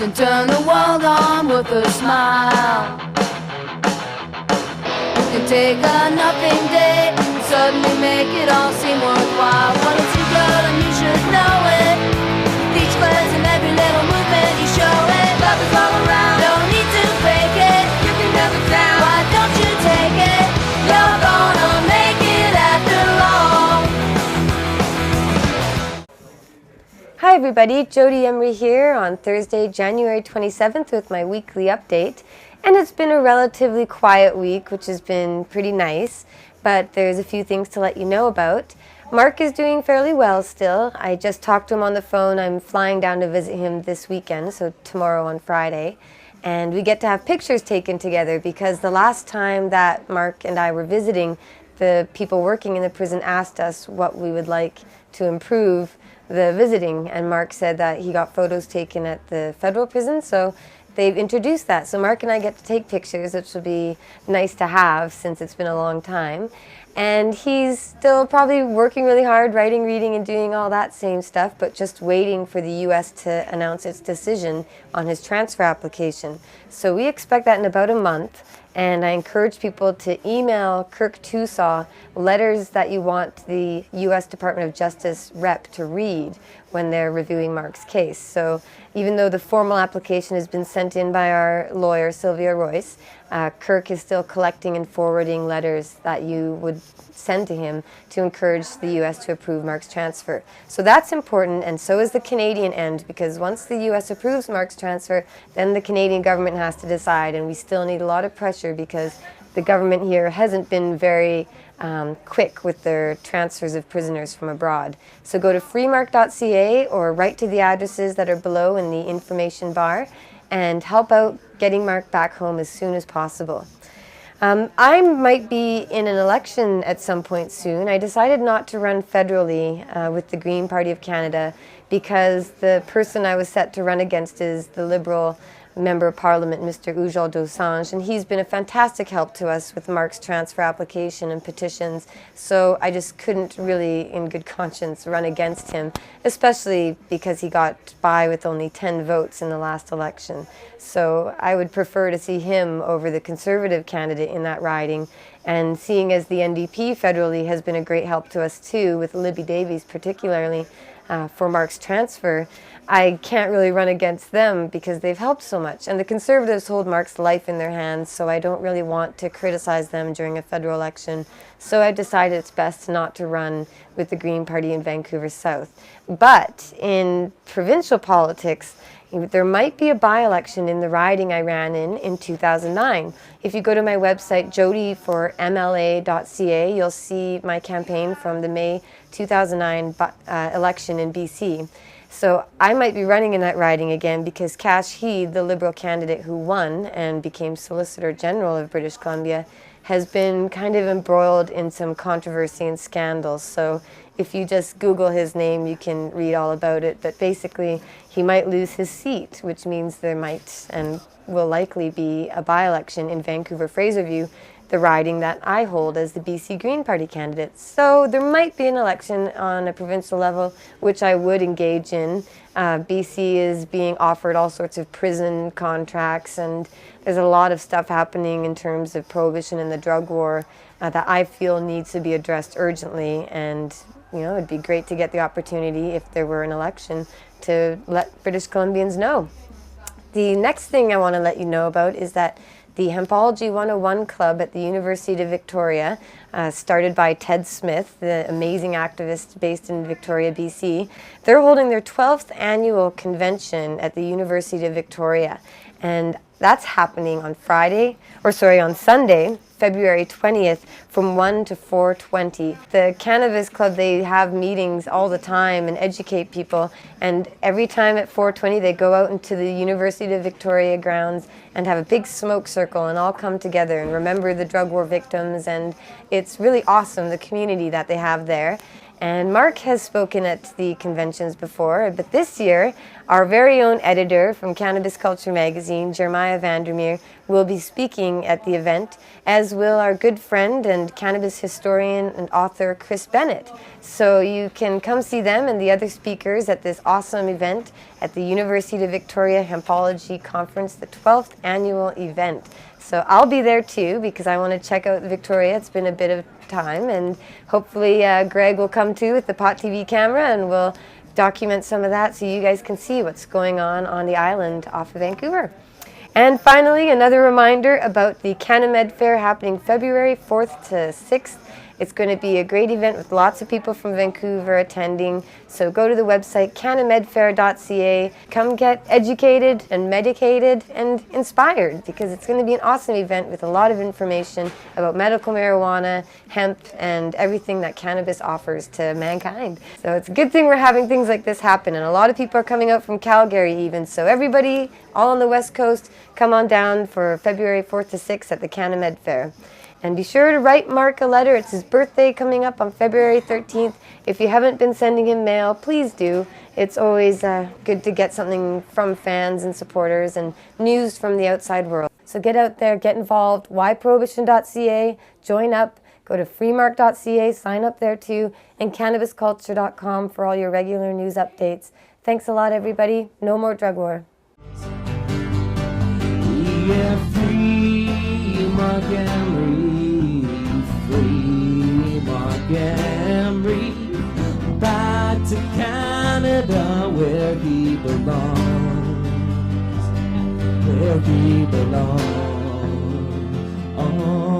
can turn the world on with a smile. You can take a nothing day and suddenly make it all seem worthwhile. Well, it's you, girl, and you should know it. Each place and every little movement you show it. Love is all around, don't need to fake it. You can never down, why don't you take it? You're gonna make it after all. Hi everybody, Jodie Emery here on Thursday, January 27th with my weekly update. And it's been a relatively quiet week, which has been pretty nice, but there's a few things to let you know about. Marc is doing fairly well still. I just talked to him on the phone. I'm flying down to visit him this weekend, so tomorrow on Friday. And we get to have pictures taken together because the last time that Marc and I were visiting, the people working in the prison asked us what we would like to improve the visiting, and Marc said that he got photos taken at the federal prison, so they've introduced that. So Marc and I get to take pictures, which will be nice to have since it's been a long time. And he's still probably working really hard, writing, reading, and doing all that same stuff, but just waiting for the U.S. to announce its decision on his transfer application. So we expect that in about a month. And I encourage people to email Kirk Tusaw letters that you want the U.S. Department of Justice rep to read when they're reviewing Marc's case. So even though the formal application has been sent in by our lawyer, Sylvia Royce, Kirk is still collecting and forwarding letters that you would send to him to encourage the U.S. to approve Marc's transfer. So that's important, and so is the Canadian end, because once the U.S. approves Marc's transfer, then the Canadian government has to decide, and we still need a lot of pressure because the government here hasn't been very quick with their transfers of prisoners from abroad. So go to freemarc.ca or write to the addresses that are below in the information bar and help out getting Marc back home as soon as possible. I might be in an election at some point soon. I decided not to run federally with the Green Party of Canada because the person I was set to run against is the Liberal Member of Parliament, Mr. Ujjal Dosanjh, and he's been a fantastic help to us with Marc's transfer application and petitions, so I just couldn't really, in good conscience, run against him, especially because he got by with only 10 votes in the last election. So I would prefer to see him over the Conservative candidate in that riding, and seeing as the NDP federally has been a great help to us too, with Libby Davies particularly, for Marc's transfer, I can't really run against them because they've helped so much. And the Conservatives hold Marc's life in their hands, so I don't really want to criticize them during a federal election. So I decided it's best not to run with the Green Party in Vancouver South. But in provincial politics, there might be a by-election in the riding I ran in 2009. If you go to my website, jodieformla.ca, you'll see my campaign from the May 2009 election in BC. So I might be running in that riding again because Kash Heed, the Liberal candidate who won and became Solicitor General of British Columbia, has been kind of embroiled in some controversy and scandals. So if you just Google his name, you can read all about it. But basically, he might lose his seat, which means there might and will likely be a by-election in Vancouver-Fraserview, the riding that I hold as the BC Green Party candidate. So there might be an election on a provincial level, which I would engage in. BC is being offered all sorts of prison contracts, and there's a lot of stuff happening in terms of prohibition and the drug war that I feel needs to be addressed urgently. And it'd be great to get the opportunity, if there were an election, to let British Columbians know. The next thing I want to let you know about is that the Hempology 101 Club at the University of Victoria, started by Ted Smith, the amazing activist based in Victoria, BC, they're holding their 12th annual convention at the University of Victoria. And that's happening on Sunday, February 20th from 1 to 4:20. The Cannabis Club, they have meetings all the time and educate people, and every time at 4:20 they go out into the University of Victoria grounds and have a big smoke circle and all come together and remember the drug war victims, and it's really awesome, the community that they have there. And Marc has spoken at the conventions before, but this year, our very own editor from Cannabis Culture magazine, Jeremiah Vandermeer, will be speaking at the event, as will our good friend and cannabis historian and author Chris Bennett. So you can come see them and the other speakers at this awesome event at the University of Victoria Hempology Conference, the 12th annual event. So I'll be there too because I want to check out Victoria. It's been a bit of time, and hopefully Greg will come too with the Pot TV camera, and we'll document some of that so you guys can see what's going on the island off of Vancouver. And finally, another reminder about the CannaMedFair happening February 4th to 6th. It's going to be a great event with lots of people from Vancouver attending. So go to the website CannaMedFair.ca. Come get educated and medicated and inspired, because it's going to be an awesome event with a lot of information about medical marijuana, hemp, and everything that cannabis offers to mankind. So it's a good thing we're having things like this happen, and a lot of people are coming out from Calgary even. So everybody, all on the West Coast, come on down for February 4th to 6th at the CannaMedFair. And be sure to write Marc a letter. It's his birthday coming up on February 13th. If you haven't been sending him mail, please do. It's always good to get something from fans and supporters and news from the outside world. So get out there, get involved. Whyprohibition.ca, join up. Go to freemark.ca, sign up there too, and cannabisculture.com for all your regular news updates. Thanks a lot, everybody. No more drug war. Yeah, free Marc Emery, free Marc Emery, back to Canada where he belongs, where he belongs. Oh.